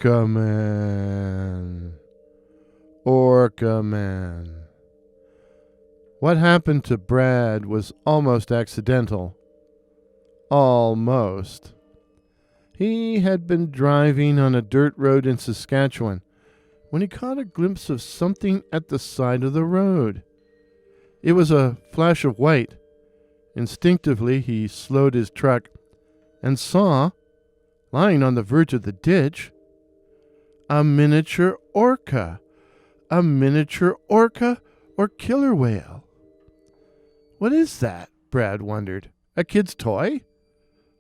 Orca Man. Orca Man. What happened to Brad was almost accidental. Almost. He had been driving on a dirt road in Saskatchewan when he caught a glimpse of something at the side of the road. It was a flash of white. Instinctively, he slowed his truck and saw, lying on the verge of the ditch, a miniature orca. A miniature orca or killer whale. What is that? Brad wondered. A kid's toy?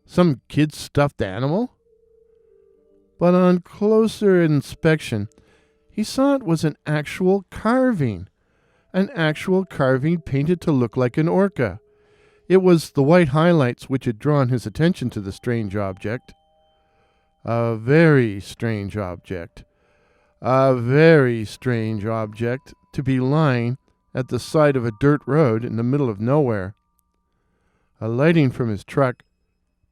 Some kid's stuffed animal? But on closer inspection, he saw it was an actual carving. An actual carving painted to look like an orca. It was the white highlights which had drawn his attention to the strange object. A very strange object. A very strange object to be lying at the side of a dirt road in the middle of nowhere. Alighting from his truck,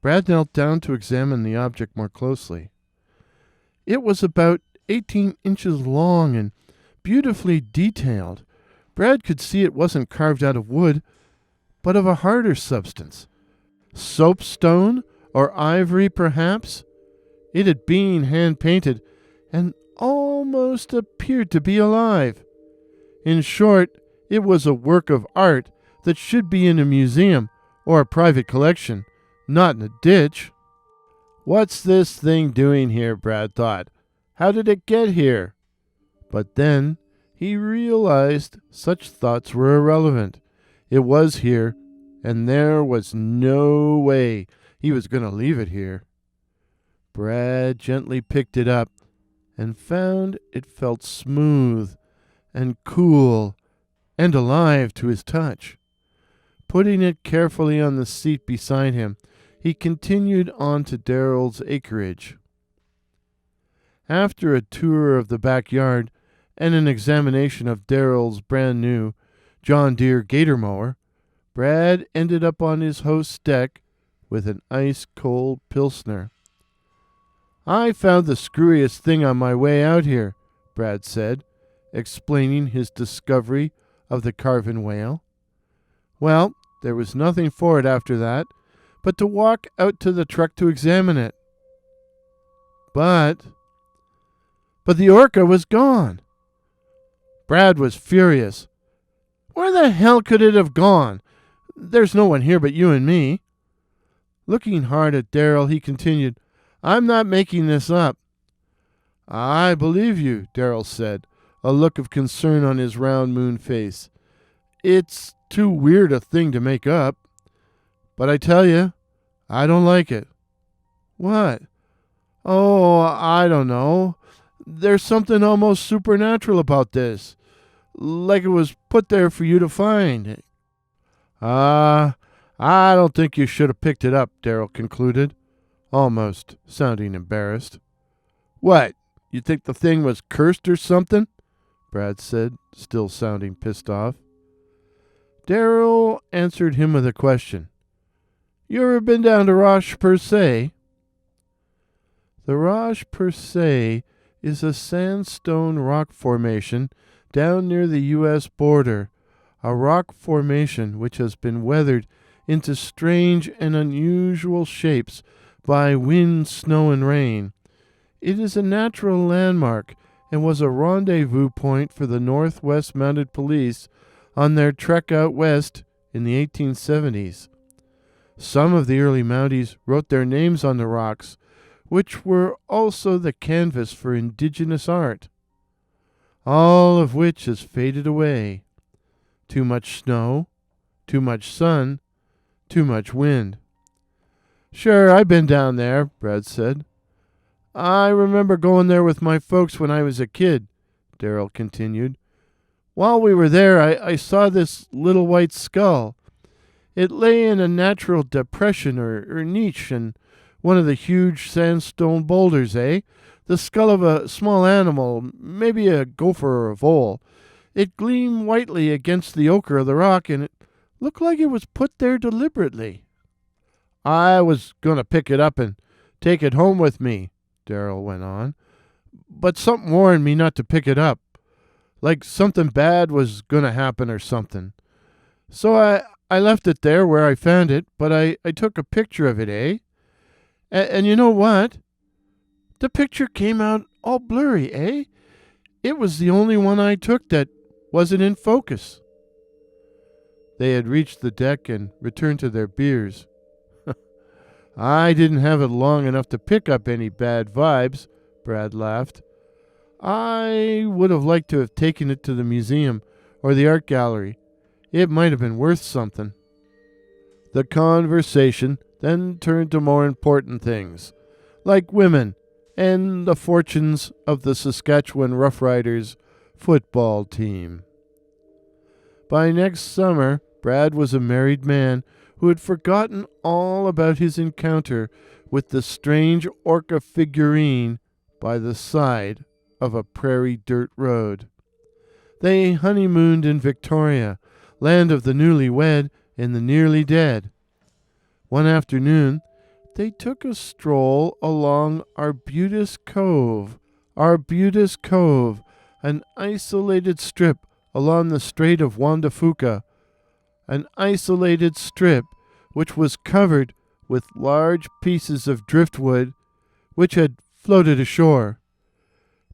Brad knelt down to examine the object more closely. It was about 18 inches long and beautifully detailed. Brad could see it wasn't carved out of wood, but of a harder substance. Soapstone or ivory, perhaps? It had been hand-painted and almost appeared to be alive. In short, it was a work of art that should be in a museum or a private collection, not in a ditch. What's this thing doing here, Brad thought. How did it get here? But then he realized such thoughts were irrelevant. It was here, and there was no way he was going to leave it here. Brad gently picked it up and found it felt smooth and cool and alive to his touch. Putting it carefully on the seat beside him, he continued on to Darrell's acreage. After a tour of the backyard and an examination of Darrell's brand-new John Deere gator mower, Brad ended up on his host's deck with an ice-cold Pilsner. I found the screwiest thing on my way out here, Brad said, explaining his discovery of the carven whale. Well, there was nothing for it after that but to walk out to the truck to examine it. But the orca was gone. Brad was furious. Where the hell could it have gone? There's no one here but you and me. Looking hard at Darrell, he continued, I'm not making this up. I believe you, Darrell said, a look of concern on his round moon face. It's too weird a thing to make up. But I tell you, I don't like it. What? Oh, I don't know. There's something almost supernatural about this. Like it was put there for you to find. I don't think you should have picked it up, Darrell concluded, almost sounding embarrassed. What, you think the thing was cursed or something? Brad said, still sounding pissed off. Darrell answered him with a question. You ever been down to Roche-Percé? The Roche-Percé is a sandstone rock formation down near the U.S. border, a rock formation which has been weathered into strange and unusual shapes by wind, snow, and rain. It is a natural landmark and was a rendezvous point for the Northwest Mounted Police on their trek out west in the 1870s. Some of the early Mounties wrote their names on the rocks, which were also the canvas for indigenous art, all of which has faded away. Too much snow, too much sun, too much wind. Sure, I've been down there, Brad said. I remember going there with my folks when I was a kid, Darrell continued. While we were there, I saw this little white skull. It lay in a natural depression or niche in one of the huge sandstone boulders, The skull of a small animal, maybe a gopher or a vole. It gleamed whitely against the ochre of the rock, and it looked like it was put there deliberately. I was going to pick it up and take it home with me, Darrell went on, but something warned me not to pick it up. Like something bad was going to happen or something. So I left it there where I found it, but I took a picture of it, eh? And you know what? The picture came out all blurry, eh? It was the only one I took that wasn't in focus. They had reached the deck and returned to their beers. I didn't have it long enough to pick up any bad vibes, Brad laughed. I would have liked to have taken it to the museum or the art gallery. It might have been worth something. The conversation then turned to more important things, like women and the fortunes of the Saskatchewan Roughriders football team. By next summer, Brad was a married man who had forgotten all about his encounter with the strange orca figurine by the side of a prairie dirt road. They honeymooned in Victoria, land of the newlywed and the nearly dead. One afternoon, they took a stroll along Arbutus Cove, an isolated strip along the Strait of Juan de Fuca, an isolated strip which was covered with large pieces of driftwood which had floated ashore.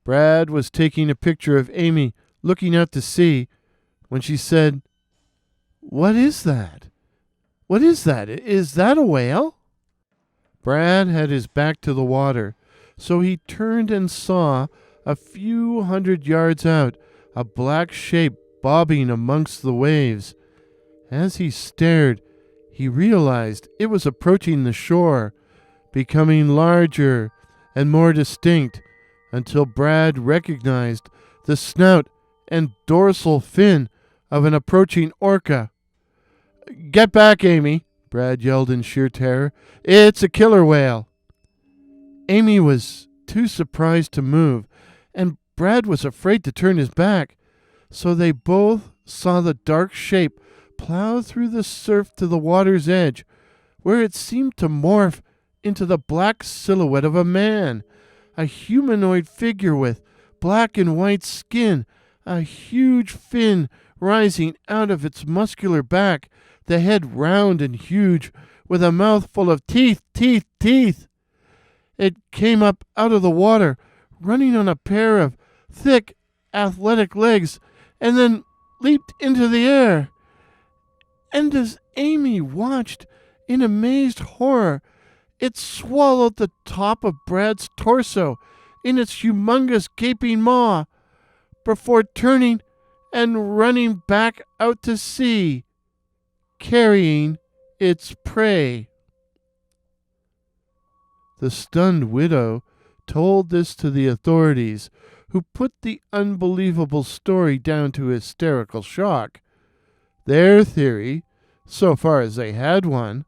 Brad was taking a picture of Amy looking out to sea when she said, "What is that? What is that? Is that a whale?" Brad had his back to the water, so he turned and saw, a few hundred yards out, a black shape bobbing amongst the waves. As he stared, he realized it was approaching the shore, becoming larger and more distinct, until Brad recognized the snout and dorsal fin of an approaching orca. "Get back, Amy," Brad yelled in sheer terror. "It's a killer whale." Amy was too surprised to move, and Brad was afraid to turn his back, so they both saw the dark shape plow through the surf to the water's edge, where it seemed to morph into the black silhouette of a man, a humanoid figure with black and white skin, a huge fin rising out of its muscular back, the head round and huge, with a mouth full of teeth. It came up out of the water, running on a pair of thick, athletic legs, and then leaped into the air. And as Amy watched in amazed horror, it swallowed the top of Brad's torso in its humongous gaping maw, before turning and running back out to sea, carrying its prey. The stunned widow told this to the authorities, who put the unbelievable story down to hysterical shock. Their theory, so far as they had one,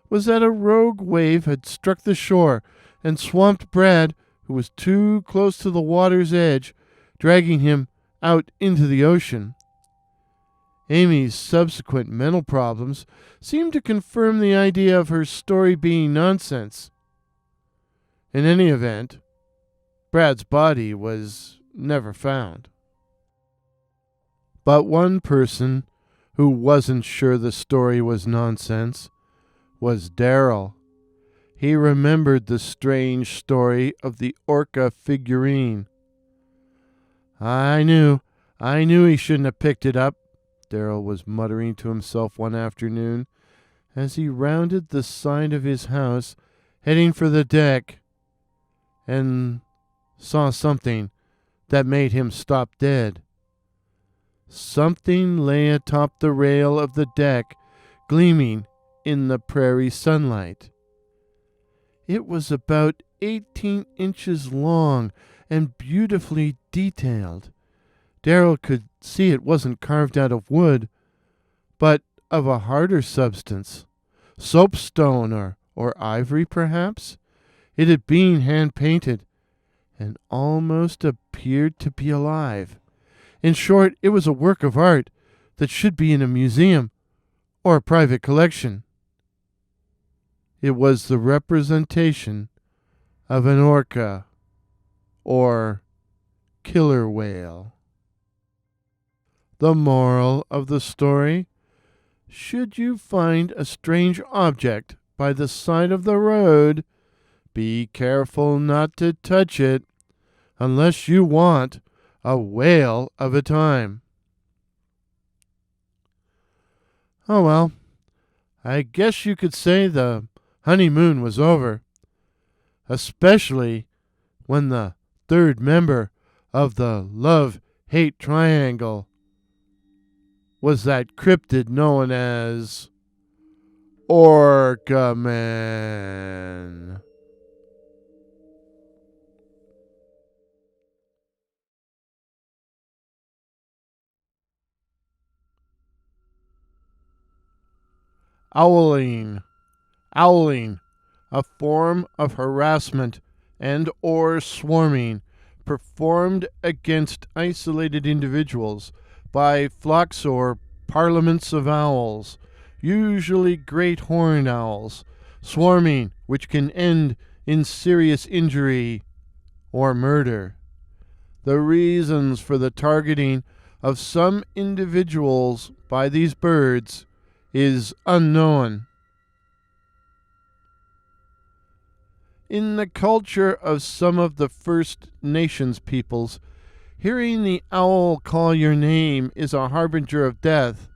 was that a rogue wave had struck the shore and swamped Brad, who was too close to the water's edge, dragging him out into the ocean. Amy's subsequent mental problems seemed to confirm the idea of her story being nonsense. In any event, Brad's body was never found. But one person who wasn't sure the story was nonsense was Daryl. He remembered the strange story of the orca figurine. I knew he shouldn't have picked it up," Daryl was muttering to himself one afternoon as he rounded the side of his house, heading for the deck, and saw something that made him stop dead. Something lay atop the rail of the deck, gleaming in the prairie sunlight. It was about 18 inches long and beautifully detailed. Daryl could see it wasn't carved out of wood, but of a harder substance, soapstone or ivory perhaps. It had been hand-painted and almost appeared to be alive. In short, it was a work of art that should be in a museum or a private collection. It was the representation of an orca, or killer whale. The moral of the story: should you find a strange object by the side of the road, be careful not to touch it unless you want a whale of a time. Oh well, I guess you could say the honeymoon was over, especially when the third member of the love-hate triangle was that cryptid known as Orca Man. Owling. Owling, a form of harassment and or swarming performed against isolated individuals by flocks or parliaments of owls, usually great horned owls, swarming which can end in serious injury or murder. The reasons for the targeting of some individuals by these birds is unknown. In the culture of some of the First Nations peoples, hearing the owl call your name is a harbinger of death.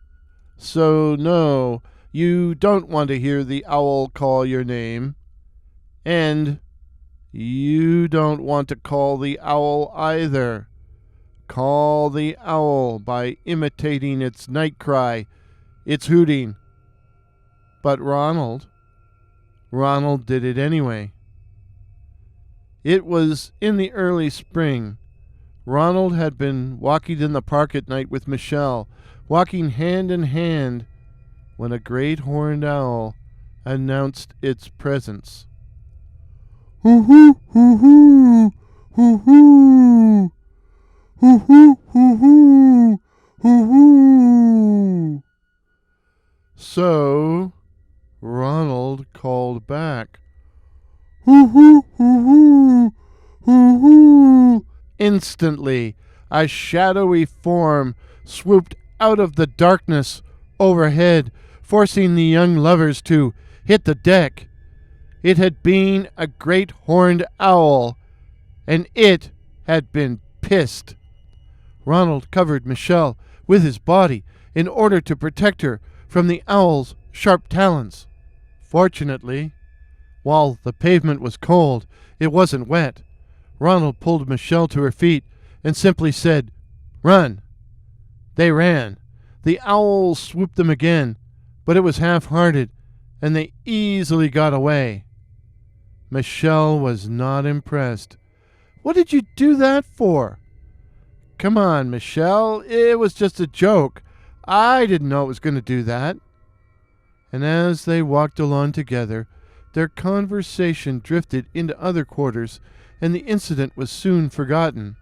So no, you don't want to hear the owl call your name. And you don't want to call the owl either. Call the owl by imitating its night cry, its hooting. But Ronald did it anyway. It was in the early spring. Ronald had been walking in the park at night with Michelle, walking hand in hand, when a great horned owl announced its presence. Hoo-hoo, hoo-hoo, hoo-hoo, hoo-hoo, hoo-hoo, hoo-hoo. So Ronald called back, hoo-hoo, hoo-hoo, hoo-hoo. Instantly, a shadowy form swooped out of the darkness overhead, forcing the young lovers to hit the deck. It had been a great horned owl, and it had been pissed. Ronald covered Michelle with his body in order to protect her from the owl's sharp talons. Fortunately, while the pavement was cold, it wasn't wet. Ronald pulled Michelle to her feet and simply said, "Run." They ran. The owl swooped them again, but it was half-hearted, and they easily got away. Michelle was not impressed. "What did you do that for?" "Come on, Michelle. It was just a joke. I didn't know it was going to do that." And as they walked along together, their conversation drifted into other quarters, and the incident was soon forgotten.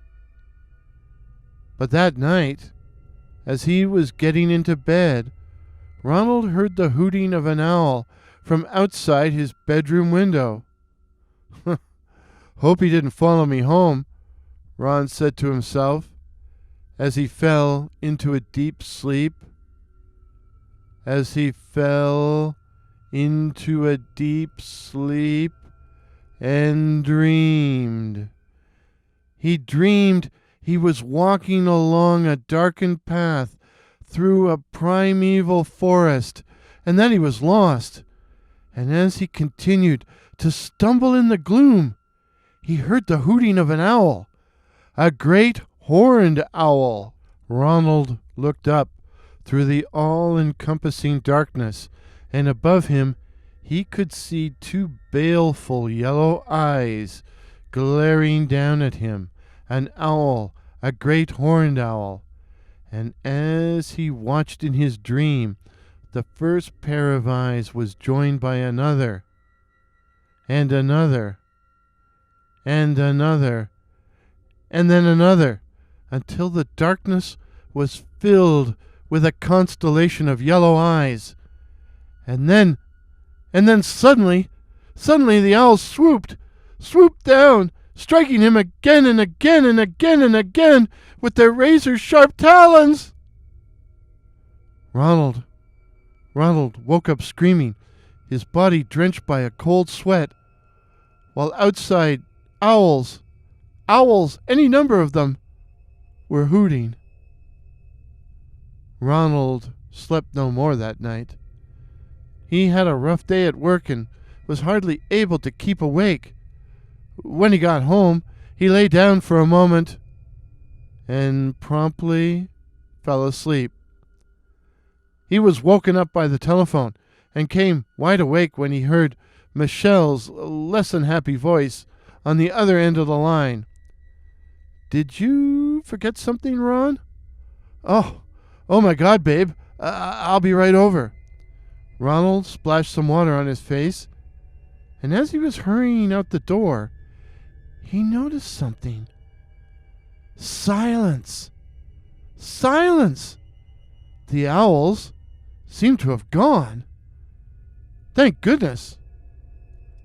But that night, as he was getting into bed, Ronald heard the hooting of an owl from outside his bedroom window. "Hope he didn't follow me home," Ron said to himself as he fell into a deep sleep. As he fell into a deep sleep and dreamed. He dreamed he was walking along a darkened path through a primeval forest, and that he was lost. And as he continued to stumble in the gloom, he heard the hooting of an owl, a great horned owl. Ronald looked up through the all-encompassing darkness, and above him he could see two baleful yellow eyes glaring down at him, an owl, a great horned owl. And as he watched in his dream, the first pair of eyes was joined by another, and another, and another, and then another, until the darkness was filled with a constellation of yellow eyes. And then suddenly the owl swooped down striking him again and again and again and again with their razor-sharp talons. Ronald woke up screaming, his body drenched by a cold sweat, while outside owls, any number of them, were hooting. Ronald slept no more that night. He had a rough day at work and was hardly able to keep awake. When he got home, he lay down for a moment and promptly fell asleep. He was woken up by the telephone and came wide awake when he heard Michelle's less than happy voice on the other end of the line. "Did you forget something, Ron?" Oh my God, babe. I'll be right over." Ronald splashed some water on his face, and as he was hurrying out the door, he noticed something. Silence! Silence! The owls seemed to have gone. Thank goodness.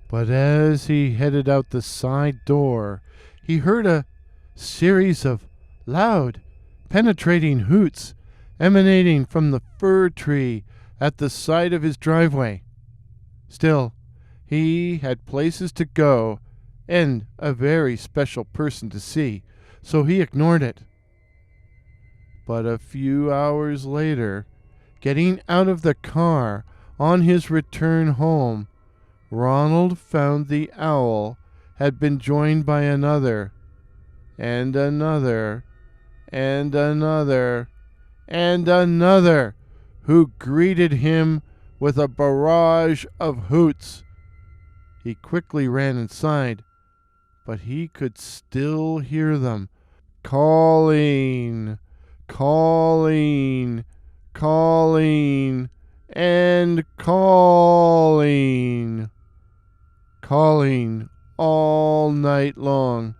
But as he headed out the side door, he heard a series of loud, penetrating hoots emanating from the fir tree at the side of his driveway. Still, he had places to go and a very special person to see, so he ignored it. But a few hours later, getting out of the car on his return home, Ronald found the owl had been joined by another, and another, and another, and another, who greeted him with a barrage of hoots. He quickly ran inside, but he could still hear them calling, calling, calling, and calling, calling all night long.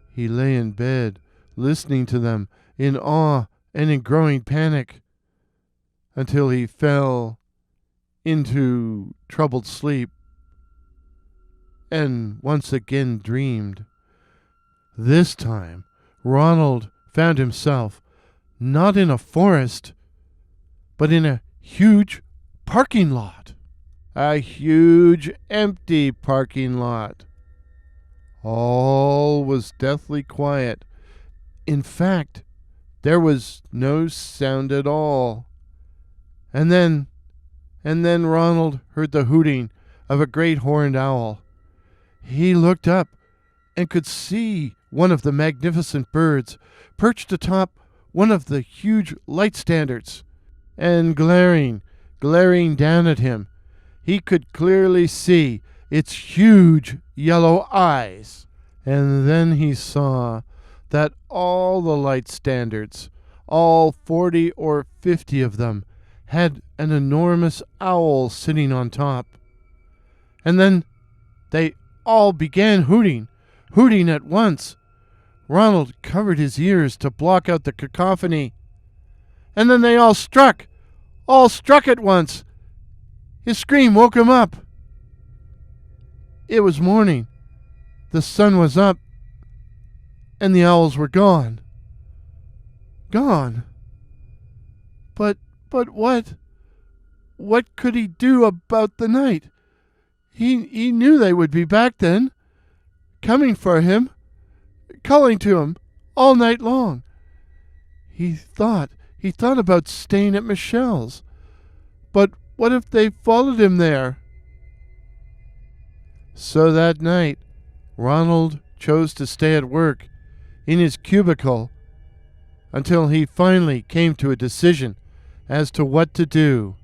He lay in bed, listening to them in awe and in growing panic, until he fell into troubled sleep and once again dreamed. This time, Ronald found himself not in a forest, but in a huge parking lot. A huge empty parking lot. All was deathly quiet. In fact, there was no sound at all. And then Ronald heard the hooting of a great horned owl. He looked up and could see one of the magnificent birds perched atop one of the huge light standards and glaring down at him. He could clearly see its huge yellow eyes. And then he saw that all the light standards, all 40 or 50 of them, had an enormous owl sitting on top. And then they all began hooting at once. Ronald covered his ears to block out the cacophony. And then they all struck at once. His scream woke him up. It was morning. The sun was up, and the owls were gone. Gone. But what could he do about the night? He knew they would be back then, coming for him, calling to him all night long. He thought about staying at Michelle's. But what if they followed him there? So that night, Ronald chose to stay at work in his cubicle until he finally came to a decision as to what to do.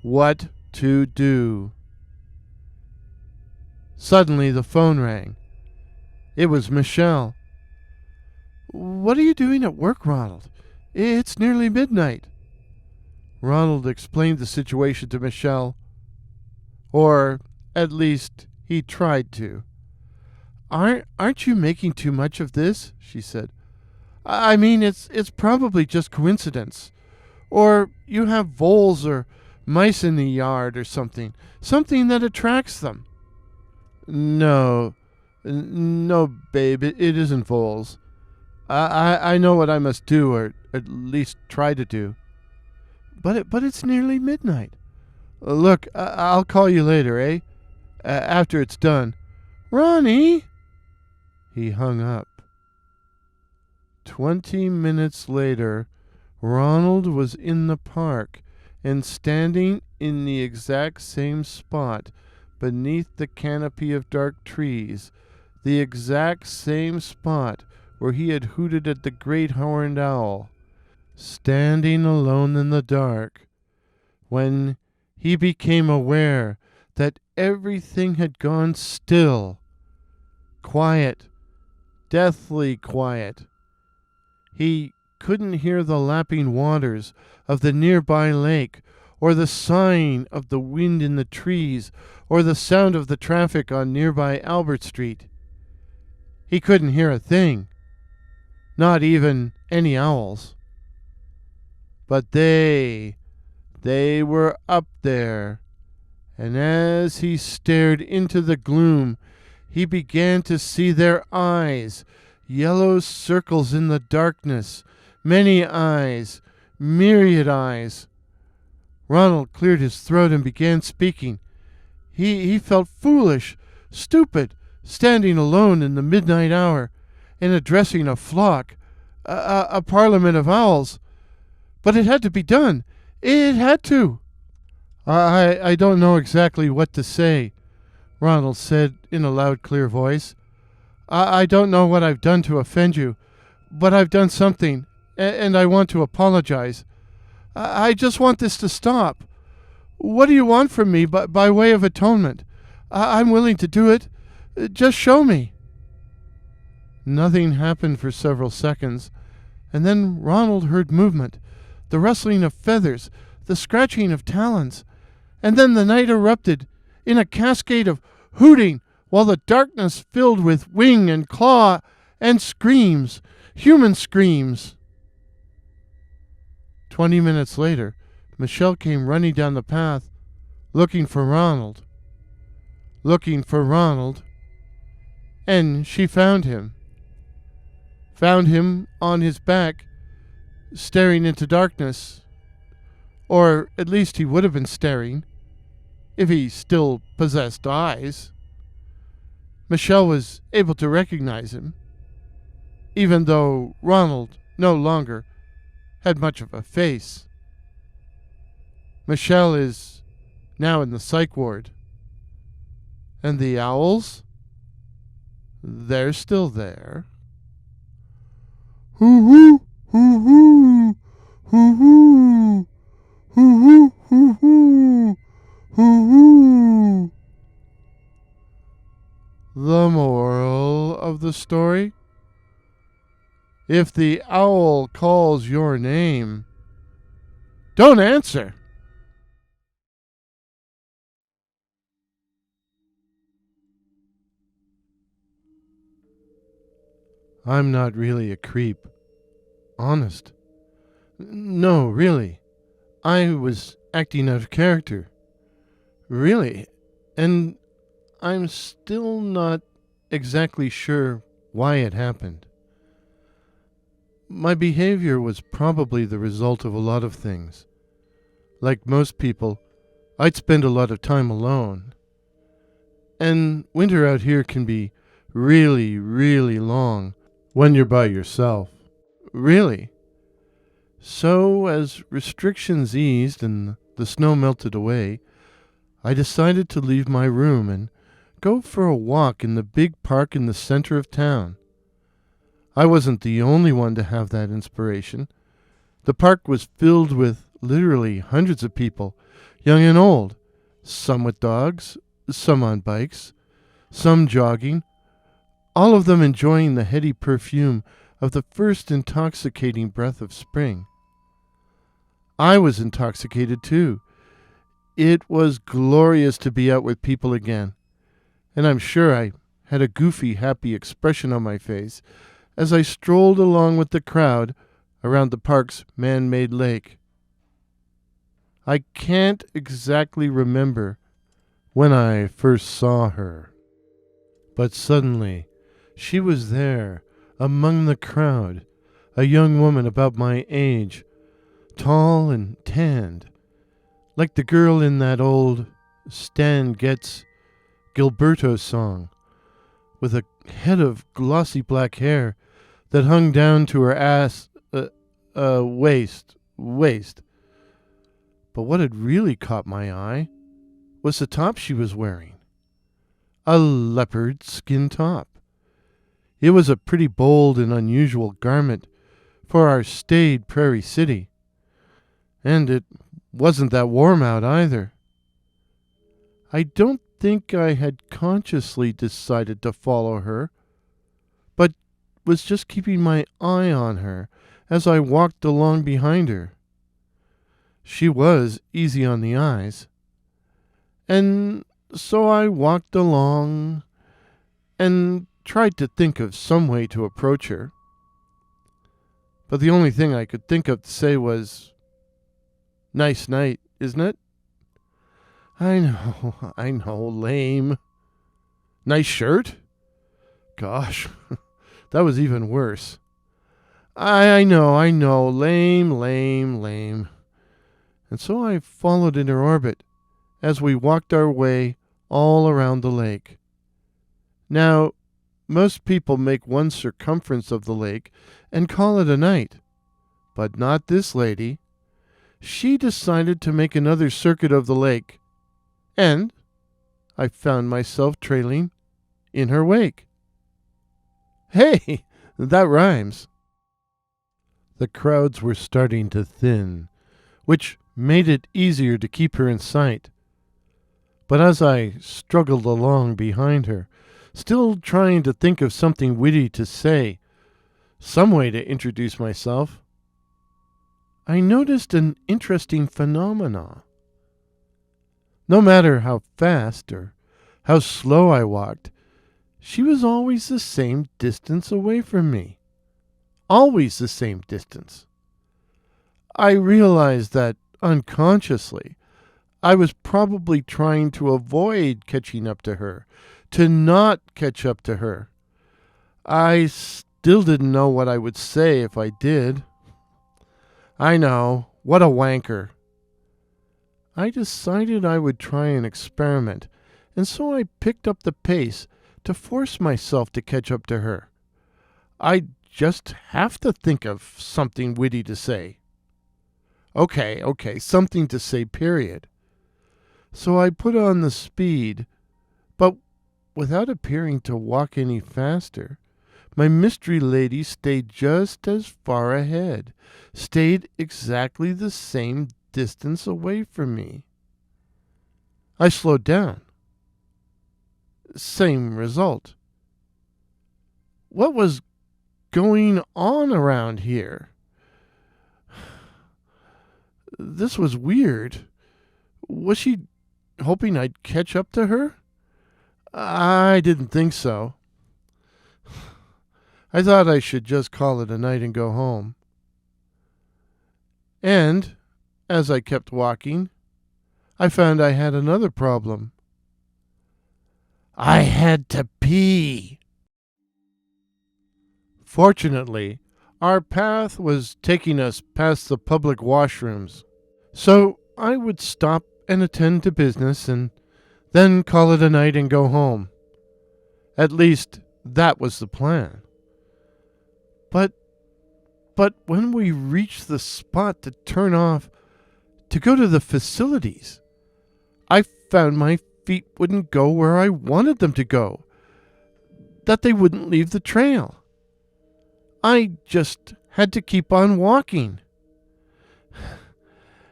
What to do. Suddenly the phone rang. It was Michelle. "What are you doing at work, Ronald? It's nearly midnight." Ronald explained the situation to Michelle. Or, at least, he tried to. Aren't you making too much of this?" she said. "I mean, it's probably just coincidence. Or you have voles or mice in the yard or something that attracts them." No, No, babe, it isn't voles. I know what I must do, or at least try to do. But it's nearly midnight. Look, I'll call you later, eh? After it's done. Ronnie! He hung up. 20 minutes later, Ronald was in the park and standing in the exact same spot beneath the canopy of dark trees, the exact same spot where he had hooted at the great horned owl, standing alone in the dark, when he became aware that everything had gone still, quiet, deathly quiet. He couldn't hear the lapping waters of the nearby lake, or the sighing of the wind in the trees, or the sound of the traffic on nearby Albert Street. He couldn't hear a thing, not even any owls. But they were up there, and as he stared into the gloom, he began to see their eyes, yellow circles in the darkness, many eyes, myriad eyes. Ronald cleared his throat and began speaking. He felt foolish, stupid, standing alone in the midnight hour and addressing a flock, a parliament of owls. But it had to be done. It had to. I don't know exactly what to say, Ronald said in a loud, clear voice. I don't know what I've done to offend you, but I've done something, and I want to apologize. I just want this to stop. What do you want from me by way of atonement? I'm willing to do it. Just show me. Nothing happened for several seconds, and then Ronald heard movement, the rustling of feathers, the scratching of talons, and then the night erupted in a cascade of hooting, while the darkness filled with wing and claw and screams, human screams. 20 minutes later, Michelle came running down the path, looking for Ronald, and she found him. Found him on his back, staring into darkness, or at least he would have been staring, if he still possessed eyes. Michelle was able to recognize him, even though Ronald no longer had much of a face. Michelle is now in the psych ward. And the owls? They're still there. Hoo-hoo, hoo-hoo, hoo-hoo, hoo-hoo, hoo-hoo, hoo-hoo. The moral of the story? If the owl calls your name, don't answer. I'm not really a creep. Honest. No, really. I was acting out of character. Really. And I'm still not exactly sure why it happened. My behavior was probably the result of a lot of things. Like most people, I'd spend a lot of time alone. And winter out here can be really, really long when you're by yourself. Really. So, as restrictions eased and the snow melted away, I decided to leave my room and go for a walk in the big park in the center of town. I wasn't the only one to have that inspiration. The park was filled with literally hundreds of people, young and old, some with dogs, some on bikes, some jogging, all of them enjoying the heady perfume of the first intoxicating breath of spring. I was intoxicated too. It was glorious to be out with people again, and I'm sure I had a goofy, happy expression on my face as I strolled along with the crowd around the park's man-made lake. I can't exactly remember when I first saw her. But suddenly, she was there, among the crowd, a young woman about my age, tall and tanned, like the girl in that old Stan Getz Gilberto song, with a head of glossy black hair that hung down to her waist. But what had really caught my eye was the top she was wearing. A leopard skin top. It was a pretty bold and unusual garment for our staid prairie city. And it wasn't that warm out either. I don't think I had consciously decided to follow her, but was just keeping my eye on her as I walked along behind her. She was easy on the eyes, and so I walked along and tried to think of some way to approach her. But the only thing I could think of to say was, "Nice night, isn't it?" I know, lame. "Nice shirt?" Gosh, that was even worse. I know, lame. And so I followed in her orbit as we walked our way all around the lake. Now, most people make one circumference of the lake and call it a night, but not this lady. She decided to make another circuit of the lake, and I found myself trailing in her wake. Hey, that rhymes. The crowds were starting to thin, which made it easier to keep her in sight. But as I struggled along behind her, still trying to think of something witty to say, some way to introduce myself, I noticed an interesting phenomenon. No matter how fast or how slow I walked, she was always the same distance away from me. Always the same distance. I realized that unconsciously I was probably trying to avoid catching up to her, to not catch up to her. I still didn't know what I would say if I did. I know, what a wanker. I decided I would try an experiment, and so I picked up the pace to force myself to catch up to her. I just have to think of something witty to say. Okay, something to say, period. So I put on the speed, but without appearing to walk any faster. My mystery lady stayed just as far ahead, stayed exactly the same distance away from me. I slowed down. Same result. What was going on around here? This was weird. Was she hoping I'd catch up to her? I didn't think so. I thought I should just call it a night and go home. And, as I kept walking, I found I had another problem. I had to pee. Fortunately, our path was taking us past the public washrooms, so I would stop and attend to business and then call it a night and go home. At least, that was the plan. But when we reached the spot to turn off to go to the facilities, I found my feet wouldn't go where I wanted them to go, that they wouldn't leave the trail. I just had to keep on walking.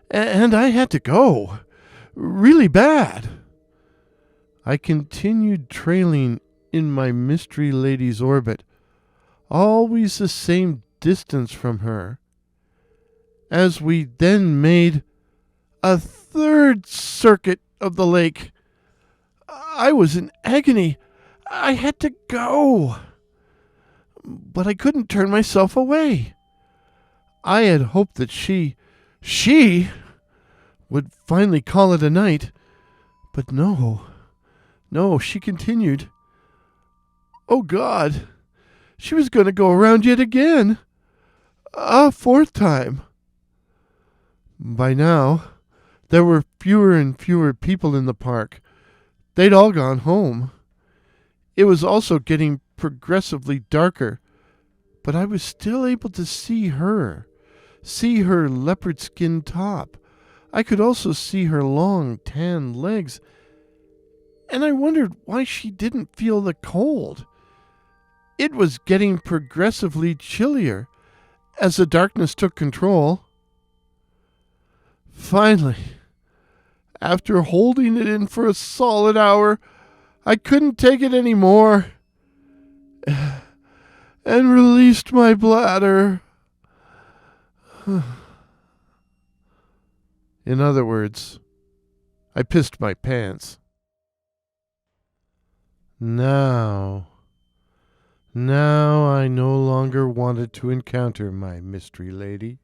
And I had to go. Really bad. I continued trailing in my mystery lady's orbit, always the same distance from her, as we then made a third circuit of the lake. I was in agony. I had to go. But I couldn't turn myself away. I had hoped that she would finally call it a night. But no, she continued. Oh, God. She was going to go around yet again. A fourth time. By now, there were fewer and fewer people in the park. They'd all gone home. It was also getting progressively darker, but I was still able to see her leopard skin top. I could also see her long, tan legs, and I wondered why she didn't feel the cold. It was getting progressively chillier as the darkness took control. Finally, after holding it in for a solid hour, I couldn't take it anymore and released my bladder. In other words, I pissed my pants. Now I no longer wanted to encounter my mystery lady.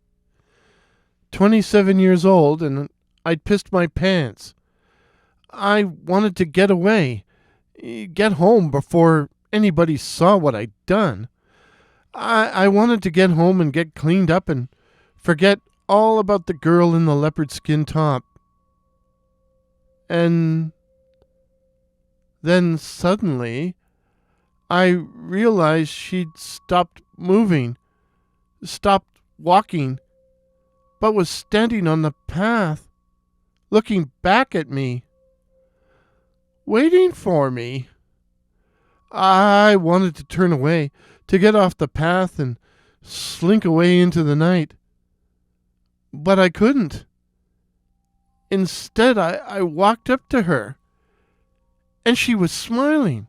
27 years old, and I'd pissed my pants. I wanted to get away, get home before anybody saw what I'd done. I wanted to get home and get cleaned up and forget all about the girl in the leopard skin top. And then suddenly, I realized she'd stopped moving, stopped walking, but was standing on the path, looking back at me, waiting for me. I wanted to turn away, to get off the path and slink away into the night. But I couldn't. Instead, I walked up to her, and she was smiling.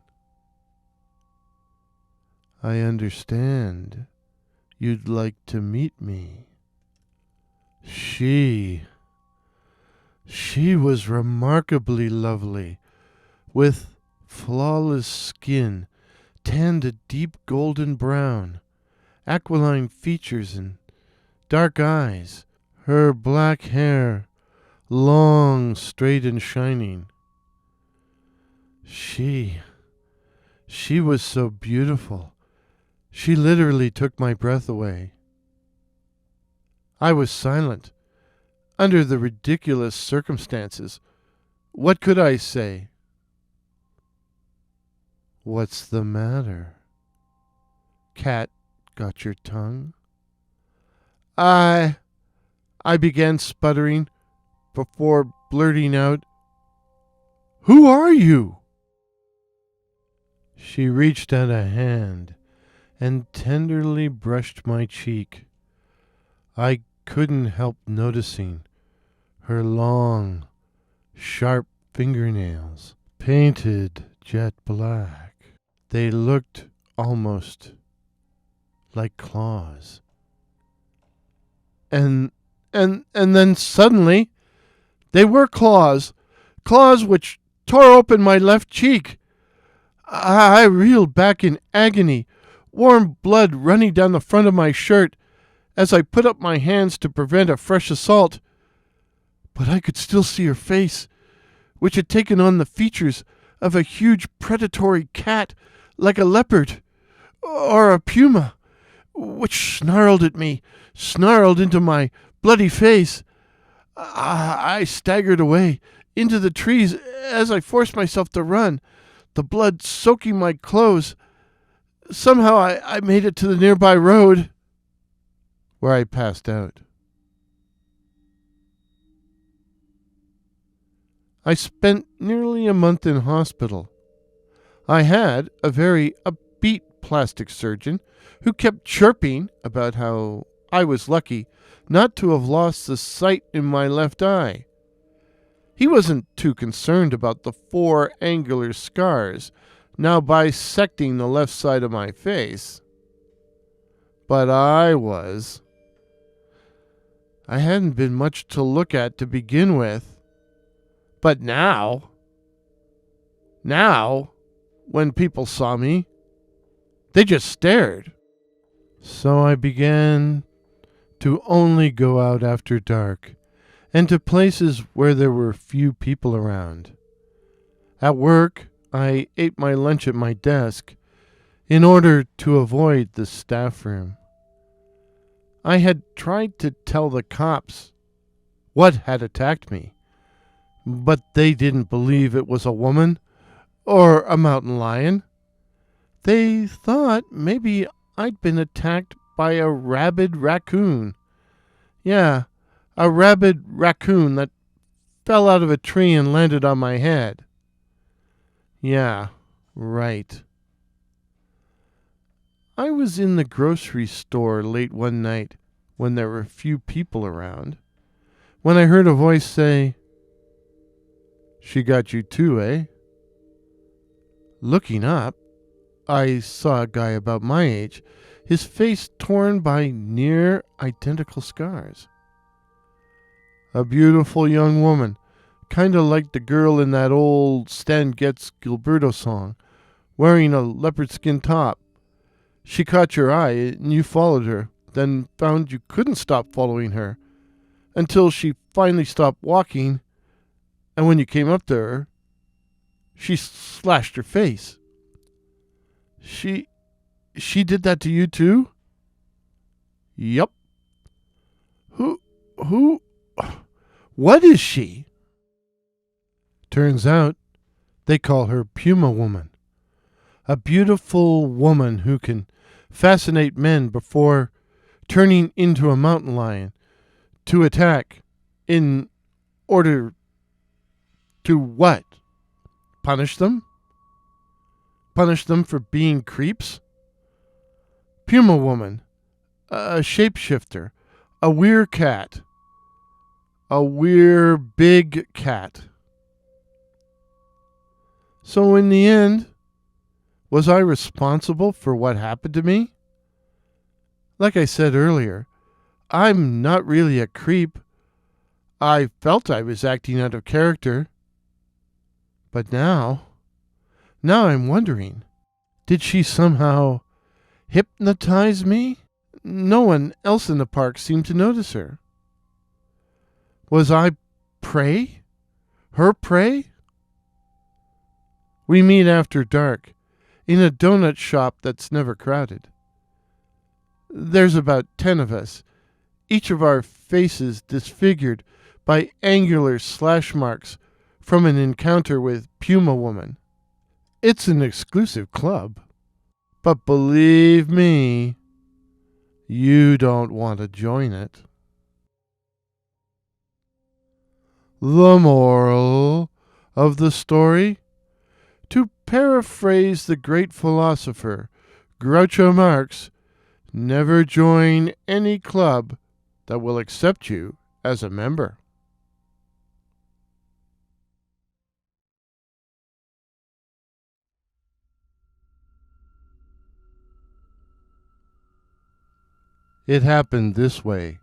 I understand. You'd like to meet me. She was remarkably lovely, with flawless skin, tanned a deep golden brown, aquiline features and dark eyes, her black hair long, straight, and shining. She was so beautiful. She literally took my breath away. I was silent. Under the ridiculous circumstances, what could I say? What's the matter? Cat got your tongue? I began sputtering before blurting out, "Who are you?" She reached out a hand and tenderly brushed my cheek. I couldn't help noticing her long, sharp fingernails, painted jet black. They looked almost like claws. And then suddenly, they were claws which tore open my left cheek. I reeled back in agony, warm blood running down the front of my shirt as I put up my hands to prevent a fresh assault. But I could still see her face, which had taken on the features of a huge predatory cat, like a leopard or a puma, which snarled at me, snarled into my bloody face. I staggered away into the trees as I forced myself to run, the blood soaking my clothes. Somehow I made it to the nearby road, where I passed out. I spent nearly a month in hospital. I had a very upbeat plastic surgeon who kept chirping about how I was lucky not to have lost the sight in my left eye. He wasn't too concerned about the 4 angular scars now bisecting the left side of my face. But I was. I hadn't been much to look at to begin with. But now, when people saw me, they just stared. So I began to only go out after dark and to places where there were few people around. At work, I ate my lunch at my desk, in order to avoid the staff room. I had tried to tell the cops what had attacked me, but they didn't believe it was a woman or a mountain lion. They thought maybe I'd been attacked by a rabid raccoon. Yeah, a rabid raccoon that fell out of a tree and landed on my head. Yeah, right. I was in the grocery store late one night when there were few people around, when I heard a voice say, "She got you too, eh?" Looking up, I saw a guy about my age, his face torn by near identical scars. A beautiful young woman, kind of like the girl in that old Stan Getz Gilberto song, wearing a leopard skin top. She caught your eye and you followed her, then found you couldn't stop following her, until she finally stopped walking, and when you came up to her, she slashed her face. She did that to you too? Yup. Who, what is she? Turns out they call her Puma Woman. A beautiful woman who can fascinate men before turning into a mountain lion to attack in order to what? Punish them? Punish them for being creeps? Puma Woman, a shapeshifter, a weird cat, a weird big cat. So in the end, was I responsible for what happened to me? Like I said earlier, I'm not really a creep. I felt I was acting out of character. But now I'm wondering, did she somehow hypnotize me? No one else in the park seemed to notice her. Was I prey? Her prey? We meet after dark in a donut shop that's never crowded. There's about 10 of us, each of our faces disfigured by angular slash marks from an encounter with Puma Woman. It's an exclusive club, but believe me, you don't want to join it. The moral of the story? To paraphrase the great philosopher Groucho Marx, never join any club that will accept you as a member. It happened this way.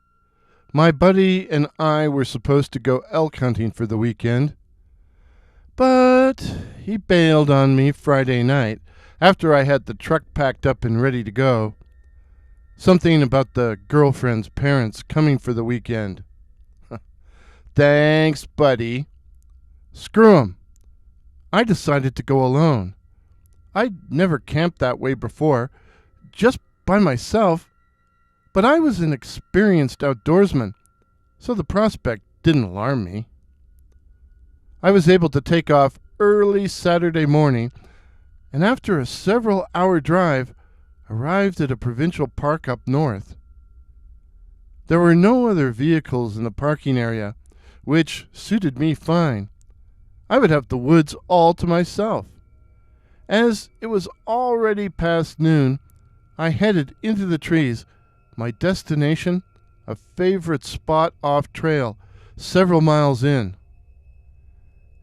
My buddy and I were supposed to go elk hunting for the weekend, but he bailed on me Friday night after I had the truck packed up and ready to go. Something about the girlfriend's parents coming for the weekend. Thanks, buddy. Screw 'em. I decided to go alone. I'd never camped that way before, just by myself, but I was an experienced outdoorsman, so the prospect didn't alarm me. I was able to take off early Saturday morning, and after a several-hour drive, arrived at a provincial park up north. There were no other vehicles in the parking area, which suited me fine. I would have the woods all to myself. As it was already past noon, I headed into the trees, my destination, a favorite spot off trail, several miles in.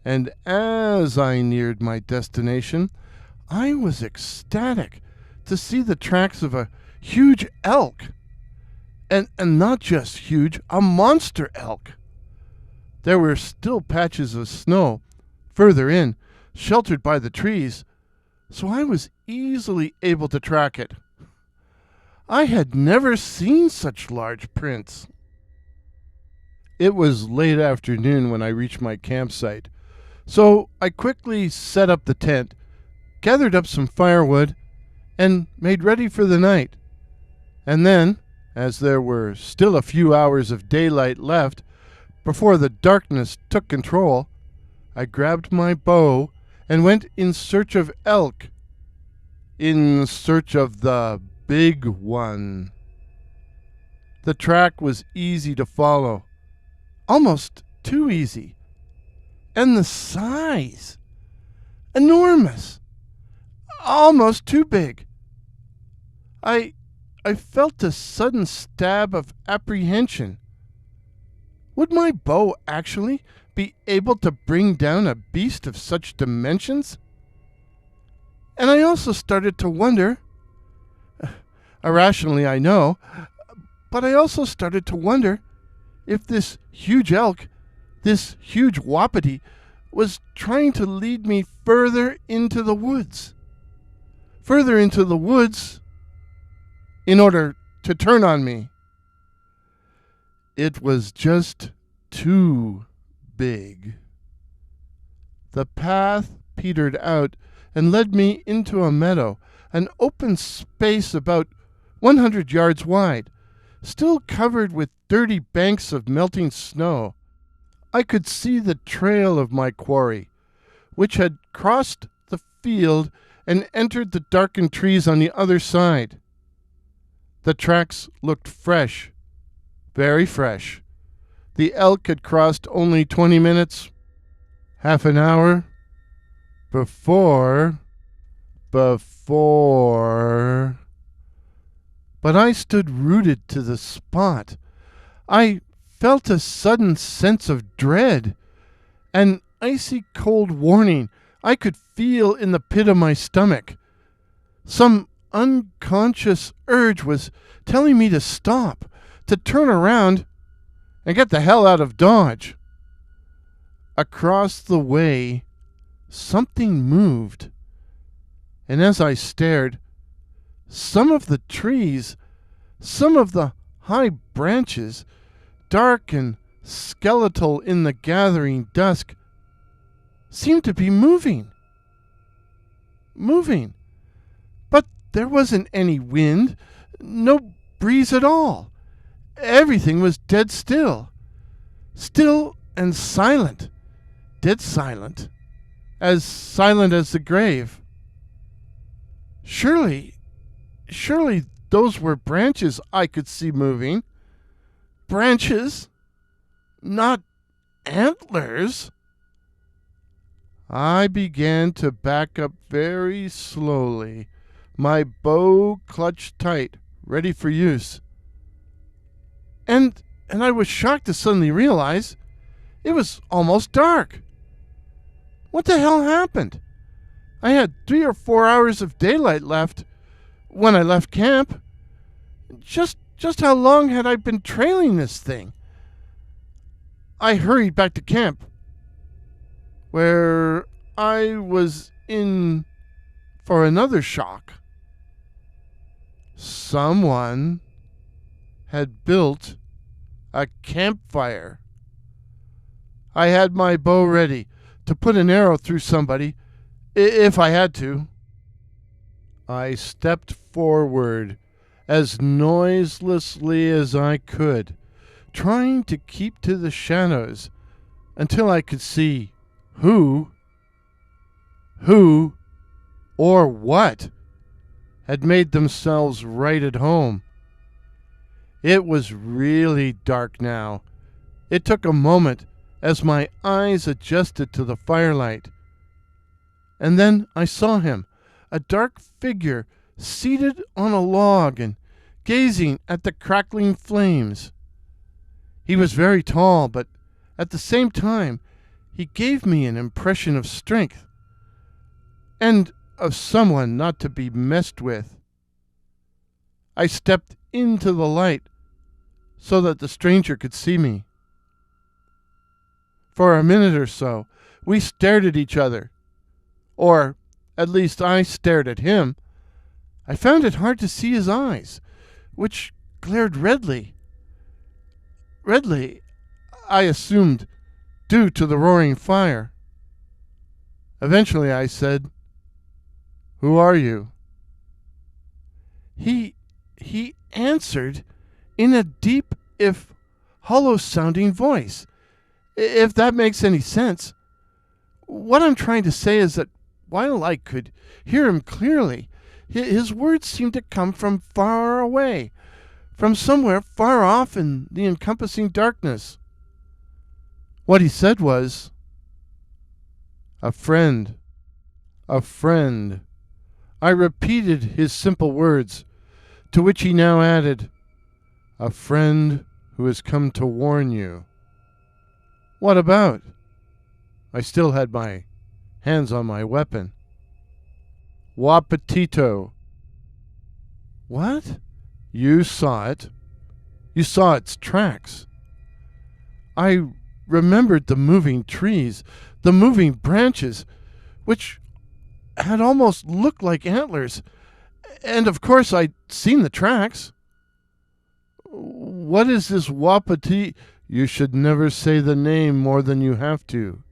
And as I neared my destination, I was ecstatic to see the tracks of a huge elk. And not just huge, a monster elk. There were still patches of snow further in, sheltered by the trees, so I was easily able to track it. I had never seen such large prints. It was late afternoon when I reached my campsite, so I quickly set up the tent, gathered up some firewood, and made ready for the night. And then, as there were still a few hours of daylight left before the darkness took control, I grabbed my bow and went in search of elk. In search of the big one. The track was easy to follow, almost too easy. And the size, enormous, almost too big. I felt a sudden stab of apprehension. Would my bow actually be able to bring down a beast of such dimensions? And I also started to wonder, irrationally I know, but I also started to wonder if this huge elk, this huge wapiti, was trying to lead me further into the woods. Further into the woods in order to turn on me. It was just too big. The path petered out and led me into a meadow, an open space about 100 yards wide, still covered with dirty banks of melting snow. I could see the trail of my quarry, which had crossed the field and entered the darkened trees on the other side. The tracks looked fresh, very fresh. The elk had crossed only 20 minutes, half an hour, before. But I stood rooted to the spot. I felt a sudden sense of dread, an icy cold warning I could feel in the pit of my stomach. Some unconscious urge was telling me to stop, to turn around, and get the hell out of Dodge. Across the way, something moved, and as I stared, some of the trees, some of the high branches, dark and skeletal in the gathering dusk, seemed to be moving. But there wasn't any wind, no breeze at all. Everything was dead still. Still and silent. Dead silent. As silent as the grave. Surely those were branches I could see moving. Branches, not antlers. I began to back up very slowly, my bow clutched tight, ready for use. And I was shocked to suddenly realize it was almost dark. What the hell happened? I had 3 or 4 hours of daylight left when I left camp. Just how long had I been trailing this thing? I hurried back to camp, where I was in for another shock. Someone had built a campfire. I had my bow ready to put an arrow through somebody if I had to. I stepped forward as noiselessly as I could, trying to keep to the shadows until I could see who or what had made themselves right at home. It was really dark now. It took a moment as my eyes adjusted to the firelight. And then I saw him, a dark figure seated on a log and gazing at the crackling flames. He was very tall, but at the same time he gave me an impression of strength and of someone not to be messed with. I stepped into the light so that the stranger could see me. For a minute or so, we stared at each other. Or, at least I stared at him. I found it hard to see his eyes, which glared redly. Redly, I assumed, due to the roaring fire. Eventually I said, "Who are you?" He answered in a deep, if hollow-sounding voice, if that makes any sense. What I'm trying to say is that while I could hear him clearly, his words seemed to come from far away, from somewhere far off in the encompassing darkness. What he said was, "A friend, a friend." I repeated his simple words, to which he now added, "A friend who has come to warn you." What about? I still had my hands on my weapon. "Wapitito." What? You saw it. You saw its tracks. I remembered the moving trees, the moving branches, which had almost looked like antlers, and of course I'd seen the tracks. "What is this Wapiti?" "You should never say the name more than you have to.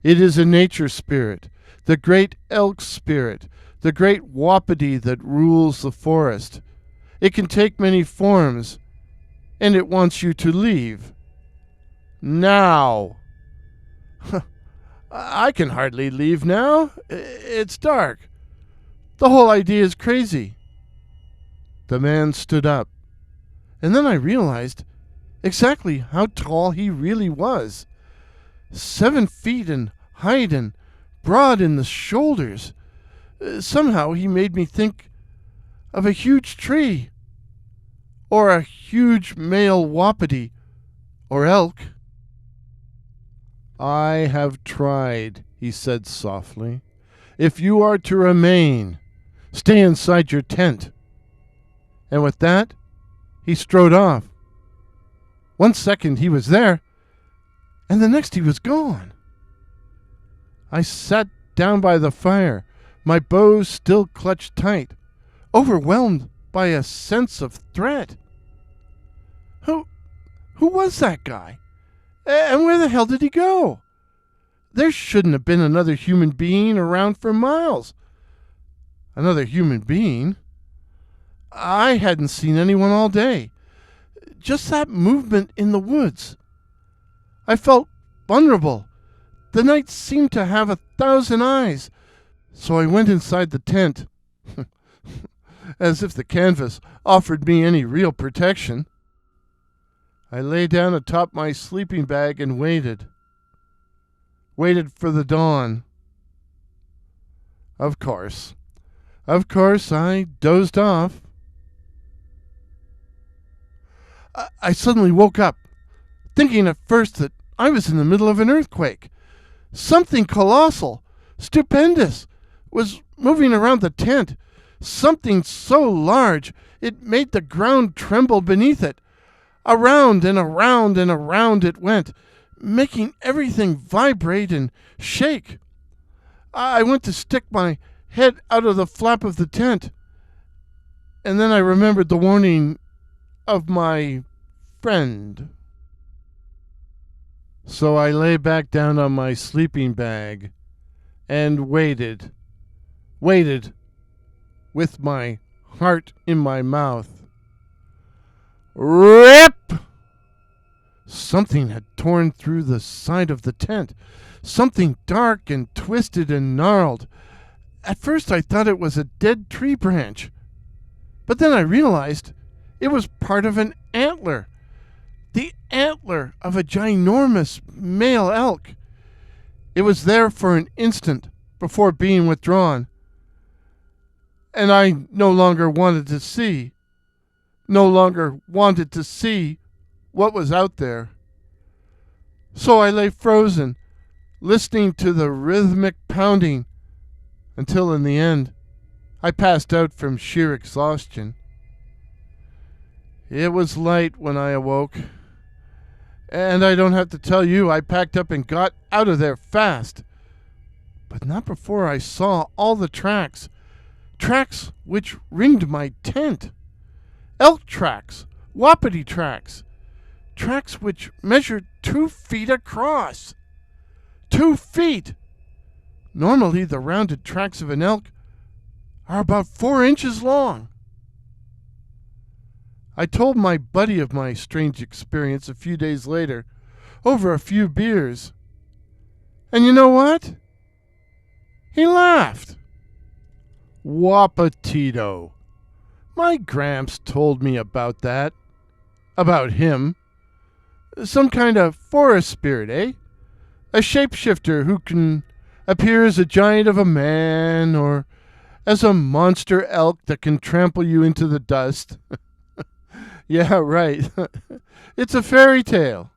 It is a nature spirit, the great elk spirit, the great wapiti that rules the forest. It can take many forms, and it wants you to leave. Now." "I can hardly leave now. It's dark. The whole idea is crazy." The man stood up, and then I realized exactly how tall he really was. 7 feet in height and broad in the shoulders. Somehow he made me think of a huge tree, or a huge male wapiti, or elk. "I have tried," he said softly. "If you are to remain, stay inside your tent." And with that, he strode off. 1 second he was there, and the next he was gone. I sat down by the fire, my bow still clutched tight, overwhelmed by a sense of threat. Who was that guy? And where the hell did he go? There shouldn't have been another human being around for miles. Another human being? I hadn't seen anyone all day. Just that movement in the woods. I felt vulnerable. The night seemed to have 1,000 eyes. So I went inside the tent. As if the canvas offered me any real protection. I lay down atop my sleeping bag and waited. Waited for the dawn. Of course, I dozed off. I suddenly woke up, thinking at first that I was in the middle of an earthquake. Something colossal, stupendous, was moving around the tent. Something so large it made the ground tremble beneath it. Around and around and around it went, making everything vibrate and shake. I went to stick my head out of the flap of the tent, and then I remembered the warning of my friend. So I lay back down on my sleeping bag and waited with my heart in my mouth. Rip! Something had torn through the side of the tent. Something dark and twisted and gnarled. At first I thought it was a dead tree branch. But then I realized it was part of an antler. The antler of a ginormous male elk. It was there for an instant before being withdrawn. And I no longer wanted to see what was out there. So I lay frozen, listening to the rhythmic pounding, until in the end I passed out from sheer exhaustion. It was light when I awoke, and I don't have to tell you I packed up and got out of there fast. But not before I saw all the tracks which ringed my tent. Elk tracks, wapiti tracks which measured 2 feet across. 2 feet! Normally the rounded tracks of an elk are about 4 inches long. I told my buddy of my strange experience a few days later, over a few beers. And you know what? He laughed. Wapitito. My Gramps told me about that. About him. Some kind of forest spirit, eh? A shapeshifter who can appear as a giant of a man or as a monster elk that can trample you into the dust. Yeah, right. It's a fairy tale.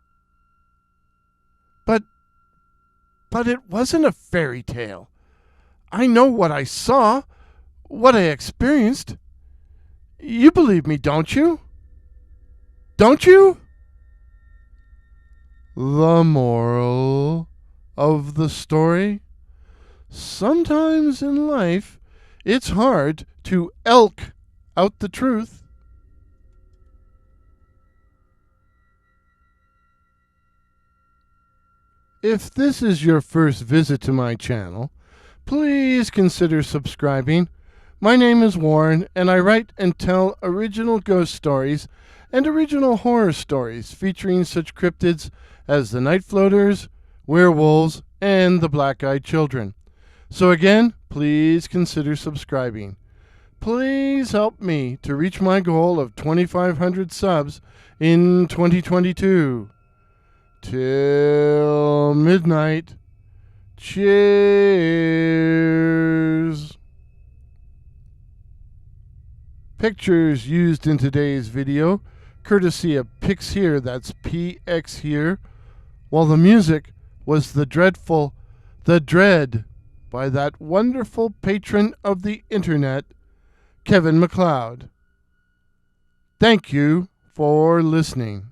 But it wasn't a fairy tale. I know what I saw, what I experienced. You believe me, don't you? Don't you? The moral of the story? Sometimes in life, it's hard to elk out the truth. If this is your first visit to my channel, please consider subscribing. My name is Warren, and I write and tell original ghost stories and original horror stories featuring such cryptids as the night floaters, werewolves, and the black-eyed children. So again, please consider subscribing. Please help me to reach my goal of 2,500 subs in 2022. Till midnight. Cheers. Pictures used in today's video, courtesy of Pix Here, that's PX Here, while the music was the dreadful The Dread by that wonderful patron of the internet, Kevin MacLeod. Thank you for listening.